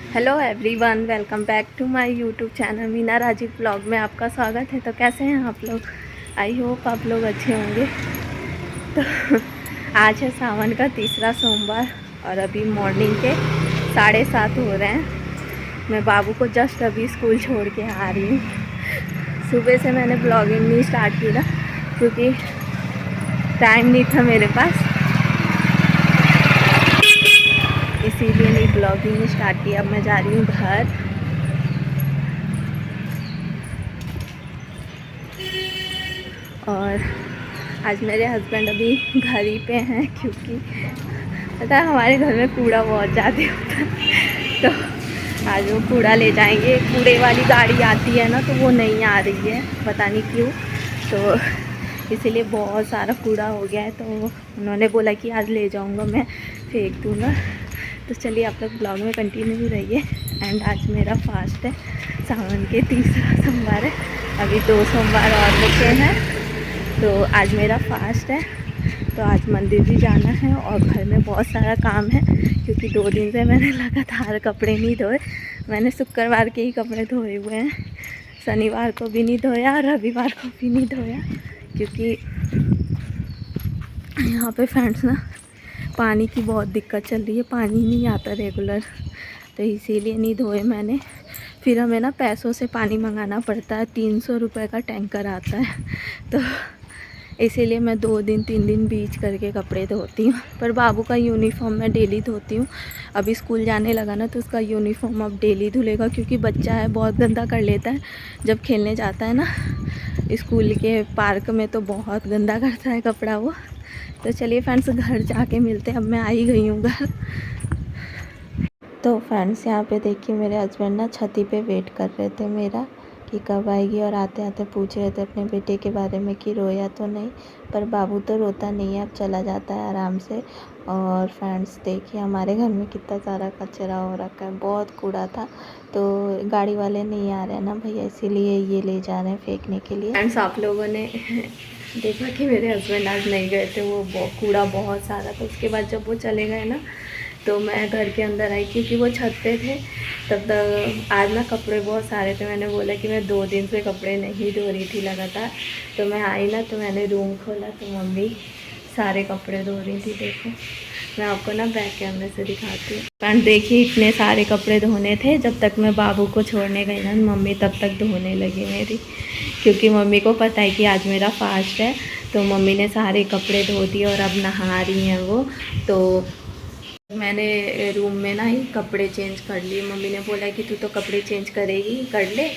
Hello everyone, welcome back to my YouTube channel Meena Rajeev blog में आपका स्वागत है। तो कैसे हैं आप लोग? आई होप आप लोग अच्छे होंगे। तो आज है सावन का तीसरा सोमवार और अभी मॉर्निंग के 7:30 हो रहे हैं। मैं बाबू को जस्ट अभी स्कूल छोड़ के आ रही हूँ। सुबह से मैंने ब्लॉगिंग नहीं स्टार्ट की ना, क्योंकि टाइम नहीं था मेरे पास, इसीलिए नहीं ब्लॉगिंग स्टार्ट की। अब मैं जा रही हूँ घर। और आज मेरे हस्बैंड अभी घर ही पे हैं, क्योंकि पता है हमारे घर में कूड़ा बहुत ज़्यादा होता है। तो आज वो कूड़ा ले जाएंगे। कूड़े वाली गाड़ी आती है ना, तो वो नहीं आ रही है, पता नहीं क्यों। तो इसीलिए बहुत सारा कूड़ा हो गया है। तो उन्होंने बोला कि आज ले जाऊंगा, मैं फेंक दूँगा। तो चलिए आप लोग ब्लॉग में कंटिन्यू रहिए। एंड आज मेरा फास्ट है, सावन के तीसरा सोमवार है। अभी 2 सोमवार और बचे हैं, तो आज मेरा फास्ट है। तो आज मंदिर भी जाना है और घर में बहुत सारा काम है, क्योंकि 2 दिन से मैंने लगातार कपड़े नहीं धोए। मैंने शुक्रवार के ही कपड़े धोए हुए हैं, शनिवार को भी नहीं धोया और रविवार को भी नहीं धोया, क्योंकि यहाँ पे फ्रेंड्स ना पानी की बहुत दिक्कत चल रही है। पानी नहीं आता रेगुलर, तो इसीलिए नहीं धोए मैंने। फिर हमें ना पैसों से पानी मंगाना पड़ता है, 300 रुपये का टैंकर आता है। तो इसीलिए मैं 2 दिन 3 दिन बीच करके कपड़े धोती हूँ। पर बाबू का यूनिफॉर्म मैं डेली धोती हूँ। अभी स्कूल जाने लगा ना, तो उसका यूनिफॉर्म अब डेली धुलेगा, क्योंकि बच्चा है, बहुत गंदा कर लेता है। जब खेलने जाता है ना स्कूल के पार्क में, तो बहुत गंदा करता है कपड़ा वो। तो चलिए फ्रेंड्स, घर जाके मिलते हैं। अब मैं आ ही गई हूँ घर। तो फ्रेंड्स, यहाँ पे देखिए मेरे हस्बैंड ना छती पे वेट कर रहे थे मेरा, कि कब आएगी। और आते आते पूछ रहे थे अपने बेटे के बारे में कि रोया तो नहीं। पर बाबू तो रोता नहीं है, अब चला जाता है आराम से। और फ्रेंड्स देखिए हमारे घर में कितना सारा कचरा हो रखा है, बहुत कूड़ा था। तो गाड़ी वाले नहीं आ रहे हैं ना भैया, इसीलिए ये ले जा रहे हैं फेंकने के लिए। फ्रेंड्स, आप लोगों ने देखा कि मेरे हस्बैंड आज नहीं गए थे, वो कूड़ा बहुत सारा था। उसके बाद जब वो चले गए ना, तो मैं घर के अंदर आई, क्योंकि वो छत पे थे। तब तक आज ना कपड़े बहुत सारे थे। मैंने बोला कि मैं 2 दिन से कपड़े नहीं धो रही थी लगातार। तो मैं आई ना, तो मैंने रूम खोला, तो मम्मी सारे कपड़े धो रही थी। देखो, मैं आपको ना बैक कैमरे से दिखाती हूँ। फ्रेंड देखिए, इतने सारे कपड़े धोने थे। जब तक मैं बाबू को छोड़ने गई ना, मम्मी तब तक धोने लगी मेरी, क्योंकि मम्मी को पता है कि आज मेरा फास्ट है। तो मम्मी ने सारे कपड़े धो दिए और अब नहा रही हैं वो। तो मैंने रूम में ना ही कपड़े चेंज कर लिए। मम्मी ने बोला कि तू तो कपड़े चेंज करेगी, कर ले,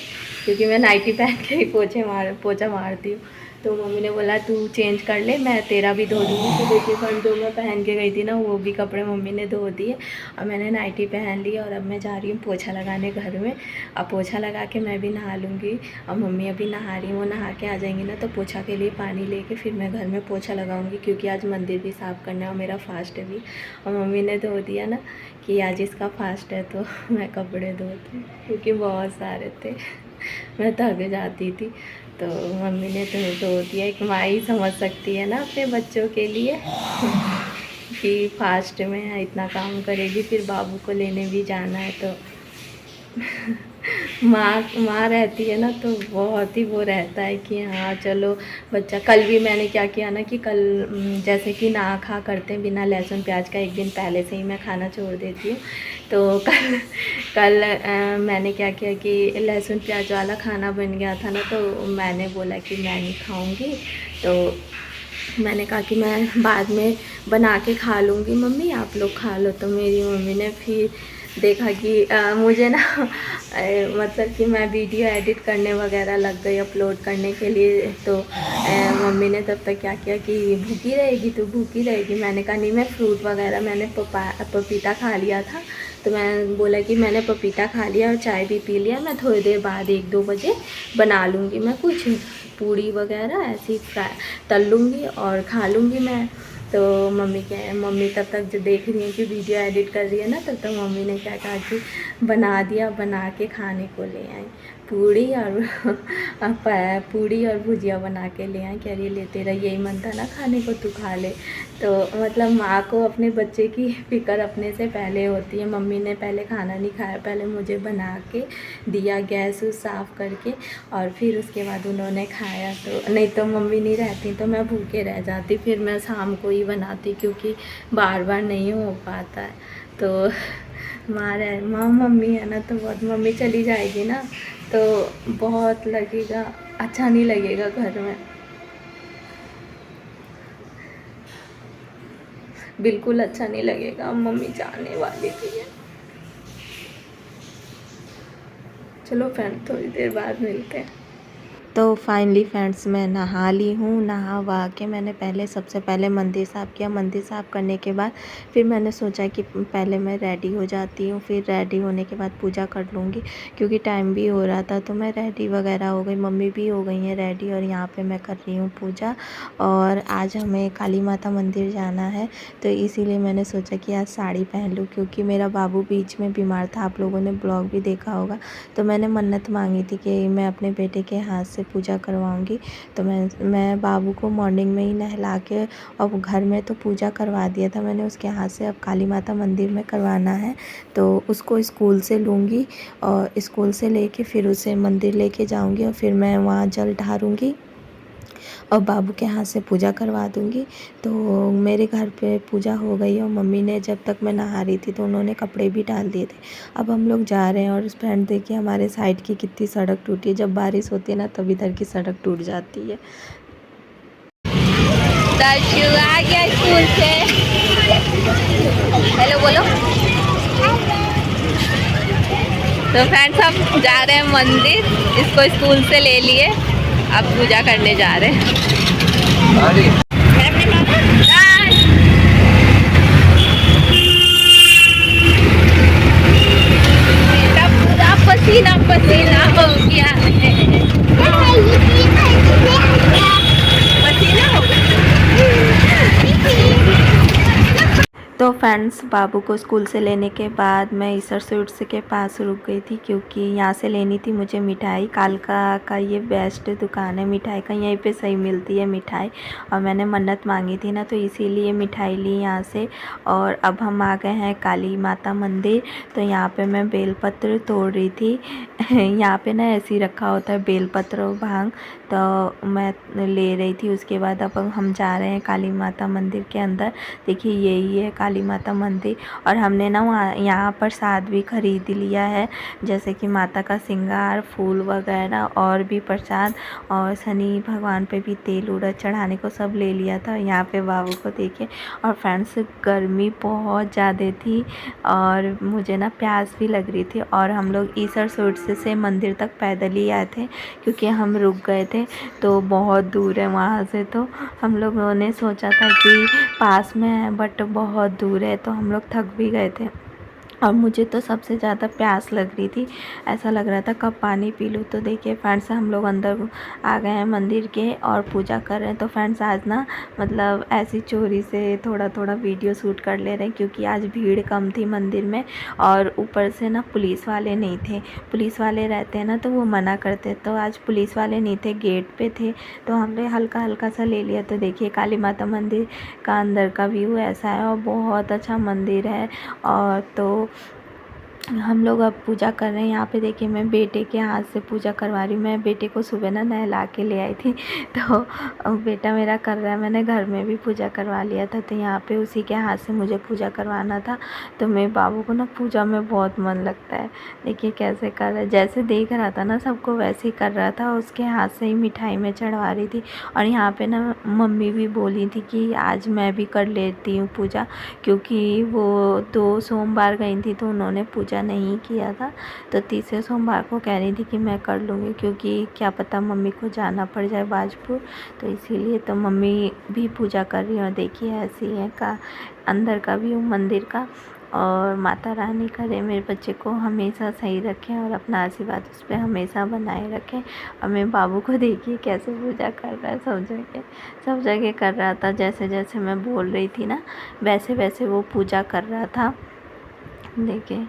क्योंकि मैं नाइटी पहन के ही पोछा मारती हूँ। तो मम्मी ने बोला तू चेंज कर ले, मैं तेरा भी धो दूँगी। तो देखिए फ्रेंड, जो मैं पहन के गई थी ना, वो भी कपड़े मम्मी ने धो दिए और मैंने नाइटी पहन ली। और अब मैं जा रही हूँ पोछा लगाने घर में। अब पोछा लगा के मैं भी नहा लूँगी। और मम्मी अभी नहा रही, वो नहा के आ जाएंगी ना, तो पोछा के लिए पानी लेके फिर मैं घर में पोछा लगाऊंगी, क्योंकि आज मंदिर भी साफ़ करना है और मेरा फास्ट है भी। और मम्मी ने धो दिया ना कि आज इसका फास्ट है, तो मैं कपड़े धोती, क्योंकि बहुत सारे थे, मैं थक जाती थी। तो मम्मी ने तो धो दिया। एक माँ ही समझ सकती है ना अपने बच्चों के लिए कि फास्ट में है, इतना काम करेगी, फिर बाबू को लेने भी जाना है। तो माँ रहती है ना, तो बहुत ही वो रहता है कि हाँ चलो बच्चा। कल भी मैंने क्या किया ना, कि कल जैसे कि ना खा करते हैं बिना लहसुन प्याज का, एक दिन पहले से ही मैं खाना छोड़ देती हूँ। तो कल मैंने क्या किया कि लहसुन प्याज वाला खाना बन गया था ना, तो मैंने बोला कि मैं नहीं खाऊँगी। तो मैंने कहा कि मैं बाद में बना के खा लूँगी, मम्मी आप लोग खा लो। तो मेरी मम्मी ने फिर देखा कि मुझे ना मतलब कि मैं वीडियो एडिट करने वगैरह लग गई, अपलोड करने के लिए। तो मम्मी ने तब तक क्या किया कि भूखी रहेगी तो भूखी रहेगी। मैंने कहा नहीं, मैं फ्रूट वगैरह, मैंने पपीता खा लिया था। तो मैं बोला कि मैंने पपीता खा लिया और चाय भी पी लिया, मैं थोड़ी देर बाद 1-2 बजे बना लूँगी, मैं कुछ पूड़ी वगैरह ऐसी तल लूँगी और खा लूँगी मैं। तो मम्मी तब तक जो देख रही है कि वीडियो एडिट कर रही है ना, तब तक मम्मी ने क्या कहा कि बना दिया, बना के खाने को ले आई। पूड़ी और पूड़ी और भुजिया बना के ले आए। कह रही ले तेरा यही मन था ना खाने को, तू खा ले। तो मतलब माँ को अपने बच्चे की फ़िक्र अपने से पहले होती है। मम्मी ने पहले खाना नहीं खाया, पहले मुझे बना के दिया गैस उस साफ़ करके, और फिर उसके बाद उन्होंने खाया। तो नहीं तो मम्मी नहीं रहती तो मैं भूखे रह जाती, फिर मैं शाम को ही बनाती क्योंकि बार बार नहीं हो पाता है। तो माँ मम्मी है ना, तो बहुत, मम्मी चली जाएगी ना तो बहुत लगेगा, अच्छा नहीं लगेगा घर में, बिल्कुल अच्छा नहीं लगेगा। मम्मी जाने वाली भी है। चलो फ्रेंड, थोड़ी देर बाद मिलते हैं। तो फाइनली फ्रेंड्स मैं नहा ली हूँ। नहा वहा के मैंने पहले सबसे पहले मंदिर साफ़ किया। मंदिर साफ़ करने के बाद फिर मैंने सोचा कि पहले मैं रेडी हो जाती हूँ, फिर रेडी होने के बाद पूजा कर लूँगी क्योंकि टाइम भी हो रहा था। तो मैं रेडी वगैरह हो गई, मम्मी भी हो गई हैं रेडी, और यहाँ पे मैं कर रही हूँ पूजा। और आज हमें काली माता मंदिर जाना है, तो इसीलिए मैंने सोचा कि आज साड़ी पहन लूँ क्योंकि मेरा बाबू बीच में बीमार था। आप लोगों ने ब्लॉग भी देखा होगा। तो मैंने मन्नत मांगी थी कि मैं अपने बेटे के हाथ से पूजा करवाऊंगी। तो मैं बाबू को मॉर्निंग में ही नहला के और घर में तो पूजा करवा दिया था मैंने उसके हाथ से। अब काली माता मंदिर में करवाना है, तो उसको स्कूल से लूँगी और स्कूल से लेके फिर उसे मंदिर लेके जाऊँगी और फिर मैं वहाँ जल ढारूँगी और बाबू के हाथ से पूजा करवा दूँगी। तो मेरे घर पे पूजा हो गई और मम्मी ने, जब तक मैं नहा रही थी तो उन्होंने कपड़े भी डाल दिए थे। अब हम लोग जा रहे हैं। और फ्रेंड देखिए हमारे साइड की कितनी सड़क टूटी है। जब बारिश होती है ना तब इधर की सड़क टूट जाती है। दर्शु आ गया स्कूल से। हेलो बोलो। तो फ्रेंड्स हम जा रहे हैं मंदिर, इसको स्कूल से ले लिए, अब पूजा करने जा रहे हैं। पूरा पसीना पसीना हो गया है। पसीना हो गया। तो फ्रेंड्स बाबू को स्कूल से लेने के बाद मैं ईसर स्वीट्स के पास रुक गई थी क्योंकि यहाँ से लेनी थी मुझे मिठाई। कालका का ये बेस्ट दुकान है मिठाई का, यहीं पे सही मिलती है मिठाई, और मैंने मन्नत मांगी थी ना तो इसीलिए मिठाई ली यहाँ से। और अब हम आ गए हैं काली माता मंदिर। तो यहाँ पे मैं बेलपत्र तोड़ रही थी। यहाँ पे ना ऐसे ही रखा होता है बेलपत्र और भांग, तो मैं ले रही थी। उसके बाद अब हम जा रहे हैं काली माता मंदिर के अंदर। देखिए यही है काली माता मंदिर, और हमने ना वहाँ यहाँ प्रसाद भी खरीद लिया है, जैसे कि माता का श्रृंगार, फूल वगैरह और भी प्रसाद, और शनि भगवान पे भी तेल उड़द चढ़ाने को सब ले लिया था। यहाँ पे बाबू को देखिए। और फ्रेंड्स गर्मी बहुत ज़्यादा थी और मुझे ना प्यास भी लग रही थी, और हम लोग ईसर सोर्स से मंदिर तक पैदल ही आए थे क्योंकि हम रुक गए थे तो बहुत दूर है वहाँ से। तो हम लोगों ने सोचा था कि पास में है बट बहुत दूर है, तो हम लोग थक भी गए थे और मुझे तो सबसे ज़्यादा प्यास लग रही थी। ऐसा लग रहा था कब पानी पी लूँ। तो देखिए फ्रेंड्स हम लोग अंदर आ गए हैं मंदिर के और पूजा कर रहे हैं। तो फ्रेंड्स आज ना मतलब ऐसी चोरी से थोड़ा थोड़ा वीडियो शूट कर ले रहे हैं क्योंकि आज भीड़ कम थी मंदिर में, और ऊपर से ना पुलिस वाले नहीं थे। पुलिस वाले रहते हैं ना तो वो मना करते, तो आज पुलिस वाले नहीं थे, गेट पे थे, तो हमने हल्का हल्का सा ले लिया। तो देखिए काली माता मंदिर का अंदर का व्यू ऐसा है और बहुत अच्छा मंदिर है। और तो हम लोग अब पूजा कर रहे हैं। यहाँ पे देखिए मैं बेटे के हाथ से पूजा करवा रही हूँ। मैं बेटे को सुबह ना नहला के ले आई थी, तो बेटा मेरा कर रहा है। मैंने घर में भी पूजा करवा लिया था, तो यहाँ पे उसी के हाथ से मुझे पूजा करवाना था। तो मेरे बाबू को ना पूजा में बहुत मन लगता है। देखिए कैसे कर रहा है, जैसे देख रहा था ना सबको वैसे ही कर रहा था। उसके हाथ से ही मिठाई में चढ़वा रही थी। और यहाँ पे ना मम्मी भी बोली थी कि आज मैं भी कर लेती हूँ पूजा, क्योंकि वो 2 सोमवार गई थी तो उन्होंने पूजा नहीं किया था, तो तीसरे सोमवार को कह रही थी कि मैं कर लूँगी क्योंकि क्या पता मम्मी को जाना पड़ जाए बाजपुर, तो इसीलिए तो मम्मी भी पूजा कर रही है। और देखिए ऐसी है का अंदर का व्यू मंदिर का। और माता रानी करे मेरे बच्चे को हमेशा सही रखें और अपना आशीर्वाद उस पर हमेशा बनाए रखें। और मेरे बाबू को देखिए कैसे पूजा कर रहा है, सब जगह कर रहा था। जैसे जैसे मैं बोल रही थी ना वैसे वैसे वो पूजा कर रहा था। देखिए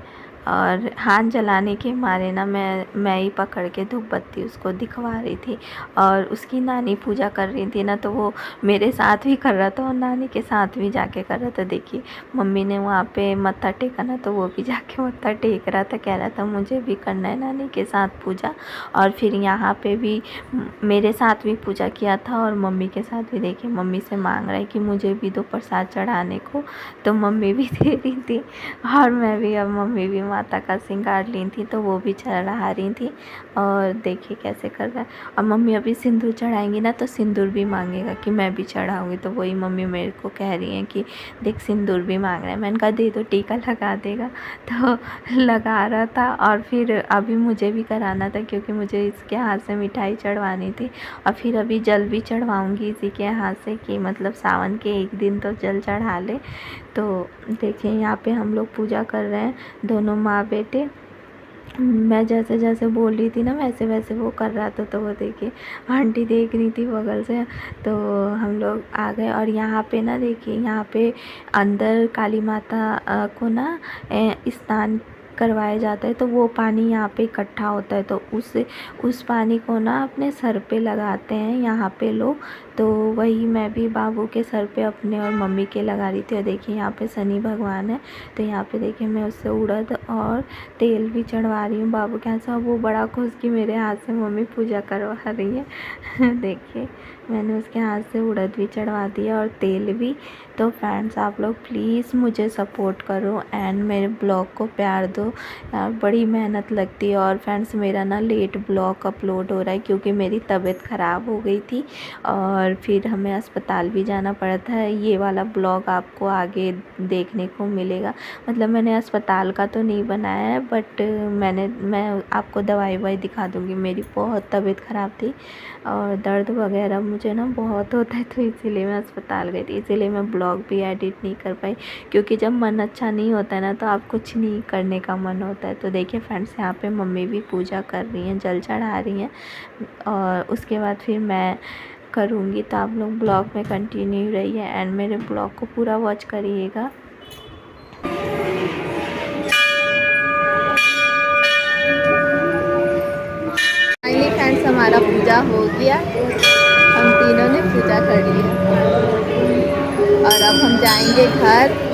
और हाथ जलाने के मारे ना मैं ही पकड़ के धूप बत्ती उसको दिखवा रही थी। और उसकी नानी पूजा कर रही थी ना, तो वो मेरे साथ भी कर रहा था और नानी के साथ भी जाके कर रहा था। देखिए मम्मी ने वहाँ पे मत्था टेका ना, तो वो भी जाके मत्था टेक रहा था, कह रहा था मुझे भी करना है नानी के साथ पूजा। और फिर यहाँ पे भी मेरे साथ भी पूजा किया था और मम्मी के साथ भी। देखिए मम्मी से मांग रहा है कि मुझे भी दो प्रसाद चढ़ाने को, तो मम्मी भी दे रही थी और मैं भी। अब मम्मी भी माता का श्रृंगार ली थी तो वो भी चढ़ा रही थी। और देखिए कैसे कर रहा है। और मम्मी अभी सिंदूर चढ़ाएंगी ना, तो सिंदूर भी मांगेगा कि मैं भी चढ़ाऊँगी। तो वही मम्मी मेरे को कह रही हैं कि देख सिंदूर भी मांग रहा है। मैंने कहा दे दो, टीका लगा देगा। तो लगा रहा था। और फिर अभी मुझे भी कराना था क्योंकि मुझे इसके हाथ से मिठाई चढ़वानी थी। और फिर अभी जल भी चढ़वाऊँगी इसी के हाथ से, कि मतलब सावन के एक दिन तो जल चढ़ा ले। तो देखिए यहाँ पे हम लोग पूजा कर रहे हैं, दोनों माँ बेटे। मैं जैसे जैसे बोल रही थी ना वैसे वैसे वो कर रहा था। तो वो देखिए आंटी देख रही थी बगल से, तो हम लोग आ गए। और यहाँ पे ना देखिए, यहाँ पे अंदर काली माता को ना स्नान करवाया जाता है, तो वो पानी यहाँ पे इकट्ठा होता है। तो उस पानी को ना अपने सर पे लगाते हैं यहाँ पे लोग। तो वही मैं भी बाबू के सर पे अपने और मम्मी के लगा रही थी। और देखिए यहाँ पे शनि भगवान है, तो यहाँ पे देखिए मैं उससे उड़द और तेल भी चढ़वा रही हूँ बाबू के हाथ से। और वो बड़ा खुश कि मेरे हाथ से मम्मी पूजा करवा रही है। देखिए मैंने उसके हाथ से उड़द भी चढ़वा दिया और तेल भी। तो फ्रेंड्स आप लोग प्लीज़ मुझे सपोर्ट करो एंड मेरे ब्लॉग को प्यार दो यार, बड़ी मेहनत लगती है। और फ्रेंड्स मेरा ना लेट ब्लॉग अपलोड हो रहा है क्योंकि मेरी तबीयत ख़राब हो गई थी और फिर हमें अस्पताल भी जाना पड़ा था। ये वाला ब्लॉग आपको आगे देखने को मिलेगा। मतलब मैंने अस्पताल का तो नहीं बनाया है, बट मैं आपको दवाई ववाई दिखा दूँगी। मेरी बहुत तबीयत ख़राब थी और दर्द वगैरह मुझे ना बहुत होता है, तो इसीलिए मैं अस्पताल गई थी। इसीलिए मैं ब्लॉग भी एडिट नहीं कर पाई, क्योंकि जब मन अच्छा नहीं होता है ना तो आप कुछ नहीं करने का मन होता है। तो देखिए फ्रेंड्स यहाँ पे मम्मी भी पूजा कर रही हैं, जल चढ़ा रही हैं और उसके बाद फिर मैं करूँगी। तो आप लोग ब्लॉग में कंटिन्यू रहिए एंड मेरे ब्लॉग को पूरा वॉच करिएगा। फाइनली फ्रेंड्स हमारा पूजा हो गया, हम तीनों ने पूजा कर ली है और अब हम जाएंगे घर।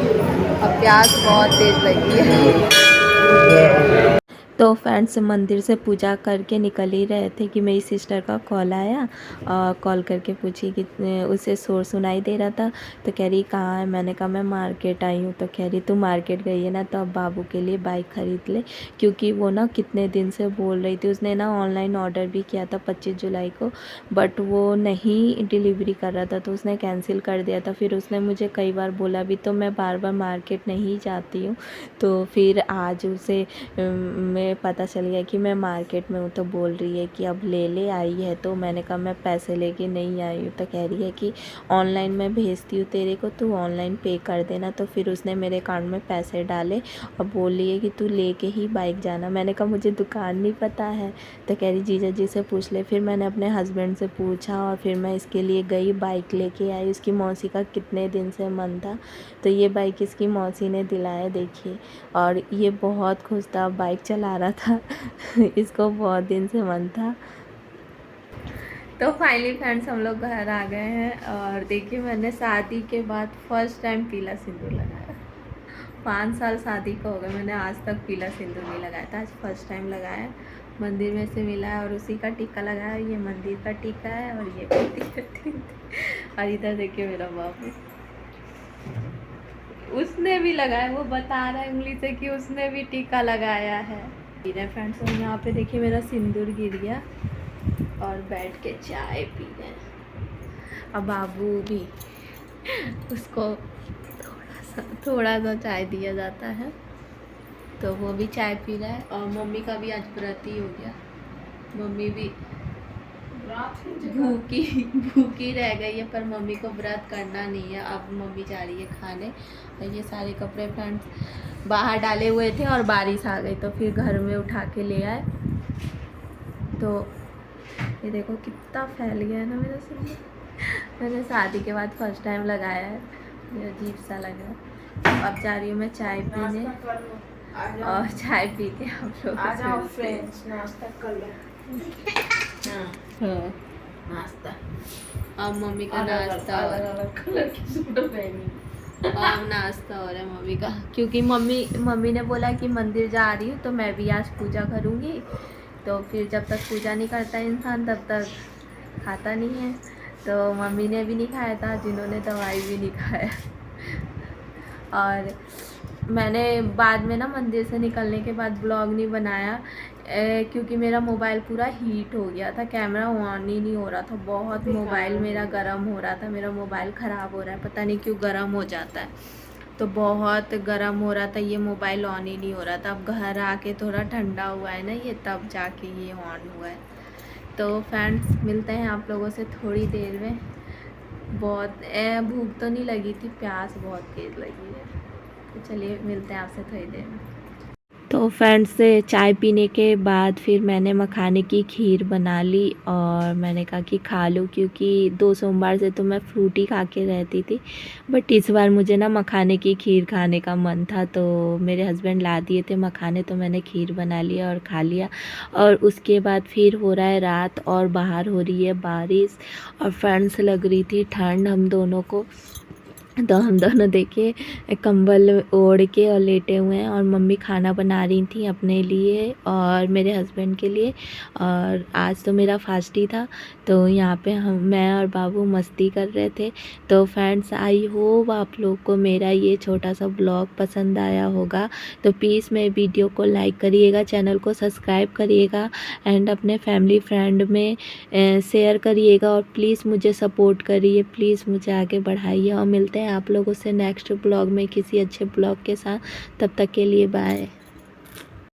और प्यास बहुत तेज़ लगी है। तो फ्रेंड्स मंदिर से पूजा करके निकल ही रहे थे कि मेरी सिस्टर का कॉल आया और कॉल करके पूछी कि उसे शोर सुनाई दे रहा था। तो कह रही कहाँ है। मैंने कहा मैं मार्केट आई हूँ। तो कह रही तू मार्केट गई है ना, तो अब बाबू के लिए बाइक ख़रीद ले, क्योंकि वो ना कितने दिन से बोल रही थी। उसने ना ऑनलाइन ऑर्डर भी किया था 25 जुलाई को, बट वो नहीं डिलीवरी कर रहा था तो उसने कैंसिल कर दिया था। फिर उसने मुझे कई बार बोला भी, तो मैं बार बार मार्केट नहीं जाती हूँ। तो फिर आज उसे मैं पता चल गया कि मैं मार्केट में हूँ, तो बोल रही है कि अब ले आई है। तो मैंने कहा मैं पैसे लेके नहीं आई हूँ। तो कह रही है कि ऑनलाइन मैं भेजती हूँ तेरे को, तू ऑनलाइन पे कर देना। तो फिर उसने मेरे अकाउंट में पैसे डाले और बोल रही है कि तू लेके ही बाइक जाना। मैंने कहा मुझे दुकान नहीं पता है। तो कह रही जीजा जी से पूछ ले। फिर मैंने अपने हस्बैंड से पूछा और फिर मैं इसके लिए गई, बाइक लेके आई। उसकी मौसी का कितने दिन से मन था, तो ये बाइक इसकी मौसी ने दिलाया देखिए। और ये बहुत खुश था, बाइक चला रहा था। इसको बहुत दिन से मन था। तो फाइनली फ्रेंड्स हम लोग घर आ गए हैं और देखिए मैंने शादी के बाद फर्स्ट टाइम पीला सिंदूर लगाया। 5 साल शादी को हो गए, मैंने आज तक पीला सिंदूर नहीं लगाया था, आज फर्स्ट टाइम लगाया। मंदिर में से मिला है और उसी का टीका लगाया। ये मंदिर का टीका है और ये और इधर देखिए मेरा बाबू, उसने भी लगाया। वो बता रहा है उंगली से कि उसने भी टीका लगाया है। फ्रेंड्स और यहाँ पे देखिए मेरा सिंदूर गिर गया और बैठ के चाय पी रहे हैं। अब बाबू भी, उसको थोड़ा सा चाय दिया जाता है तो वो भी चाय पी रहा है। और मम्मी का भी आज व्रत ही हो गया, मम्मी भी भूखी रह गई है, पर मम्मी को व्रत करना नहीं है। अब मम्मी जा रही है खाने। और ये सारे कपड़े फ्रेंड्स बाहर डाले हुए थे और बारिश आ गई तो फिर घर में उठा के ले आए। तो ये देखो कितना फैल गया है ना मेरा सिंदूर। मैंने शादी के बाद फर्स्ट टाइम लगाया है, ये अजीब सा लग रहा है। अब जा रही हूँ मैं चाय पीने। और चाय पी के हम लोग आ जाओ फ्रेंड्स, नाश्ता कर लो। हाँ नाश्ता अब मम्मी का नाश्ता हो रहा है। अलग कलर की सूट पहनी। अब नाश्ता हो रहा है मम्मी का, क्योंकि मम्मी ने बोला कि मंदिर जा रही हूँ तो मैं भी आज पूजा करूँगी। तो फिर जब तक पूजा नहीं करता इंसान तब तक खाता नहीं है। तो मम्मी ने भी नहीं खाया था, जिन्होंने दवाई भी नहीं खाया। और मैंने बाद में ना मंदिर से निकलने के बाद ब्लॉग नहीं बनाया, क्योंकि मेरा मोबाइल पूरा हीट हो गया था, कैमरा ऑन ही नहीं हो रहा था, बहुत मोबाइल मेरा गर्म हो रहा था। मेरा मोबाइल ख़राब हो रहा है, पता नहीं क्यों गर्म हो जाता है, तो बहुत गर्म हो रहा था, ये मोबाइल ऑन ही नहीं हो रहा था। अब घर आके थोड़ा ठंडा हुआ है ना ये, तब जाके ये ऑन हुआ है। तो फ्रेंड्स मिलते हैं आप लोगों से थोड़ी देर में। बहुत भूख तो नहीं लगी थी, प्यास बहुत तेज़ लगी है। तो चलिए मिलते हैं आपसे थोड़ी देर में। तो फ्रेंड्स चाय पीने के बाद फिर मैंने मखाने की खीर बना ली और मैंने कहा कि खा लूँ, क्योंकि 2 सोमवार से तो मैं फ्रूट ही खा के रहती थी, बट इस बार मुझे ना मखाने की खीर खाने का मन था। तो मेरे हस्बैंड ला दिए थे मखाने, तो मैंने खीर बना लिया और खा लिया। और उसके बाद फिर हो रहा है रात और बाहर हो रही है बारिश, और फ्रेंड्स लग रही थी ठंड हम दोनों को। तो हम दोनों देखिए कंबल ओढ़ के और लेटे हुए हैं, और मम्मी खाना बना रही थी अपने लिए और मेरे हस्बैंड के लिए। और आज तो मेरा फास्ट ही था, तो यहाँ पे मैं और बाबू मस्ती कर रहे थे। तो फ्रेंड्स आई होप आप लोग को मेरा ये छोटा सा ब्लॉग पसंद आया होगा। तो प्लीज़ मेरे वीडियो को लाइक करिएगा, चैनल को सब्सक्राइब करिएगा एंड अपने फैमिली फ्रेंड में शेयर करिएगा, और प्लीज़ मुझे सपोर्ट करिए, प्लीज़ मुझे आगे बढ़ाइए। और मिलते हैं आप लोगों से नेक्स्ट ब्लॉग में किसी अच्छे ब्लॉग के साथ। तब तक के लिए बाय।